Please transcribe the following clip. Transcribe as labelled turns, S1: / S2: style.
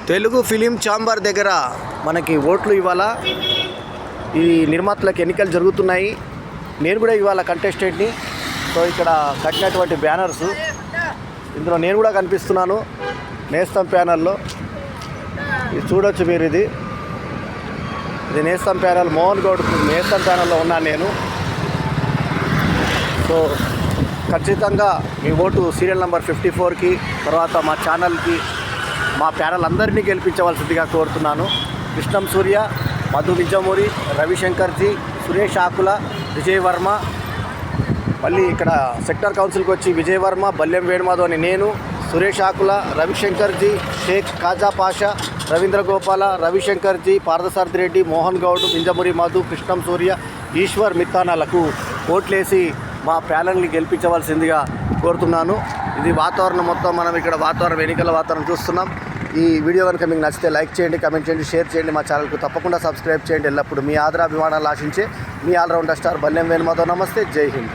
S1: Telugu film chamber దగ్గర మనకి ఓట్లు ఇవాళ ఈ నిర్మాతలకు ఎన్నికలు జరుగుతున్నాయి. నేను కూడా ఇవాళ కంటెస్టెంట్ని. సో ఇక్కడ కట్టినటువంటి బ్యానర్స్, ఇందులో నేను కూడా కనిపిస్తున్నాను నేస్తం ప్యానల్లో. ఇది చూడొచ్చు మీరు, ఇది నేస్తం ప్యానల్. మోహన్ గౌడ్ నేస్తం ప్యానల్లో ఉన్నాను నేను. సో ఖచ్చితంగా మీ ఓటు సీరియల్ నెంబర్ 54కి, తర్వాత మా ఛానల్కి, మా ప్యానల్ అందరినీ గెలిపించవలసిందిగా కోరుతున్నాను. కృష్ణం సూర్య, మధు నిజమూరి, రవిశంకర్జీ, సురేష్ ఆకుల, విజయ్ వర్మ, మళ్ళీ ఇక్కడ సెక్టర్ కౌన్సిల్కి వచ్చి విజయ్ వర్మ, బల్యం వేణుమాధవ్ అని నేను, సురేష్ ఆకుల, రవిశంకర్జీ, షేక్ కాజా పాషా, రవీంద్ర గోపాల, రవిశంకర్జీ, పార్థసారథి రెడ్డి, మోహన్ గౌడ్, నిజమూరి మధు, కృష్ణం సూర్య, ఈశ్వర్ మిత్తానాలకు ఓట్లేసి మా ప్యానల్ని గెలిపించవలసిందిగా కోరుతున్నాను. ఇది వాతావరణం మొత్తం, మనం ఇక్కడ వాతావరణం, ఎన్నికల వాతావరణం చూస్తున్నాం. ఈ వీడియో కనుక మీకు నచ్చితే లైక్ చేయండి, కమెంట్ చేయండి, షేర్ చేయండి. మా ఛానల్కు తప్పకుండా సబ్స్క్రైబ్ చేయండి. ఎల్లప్పుడు మీ ఆదరాభిమానాలు ఆశించే మీ ఆల్రౌండర్ స్టార్ బల్యం వేణుమాధవ్. నమస్తే, జై హింద్.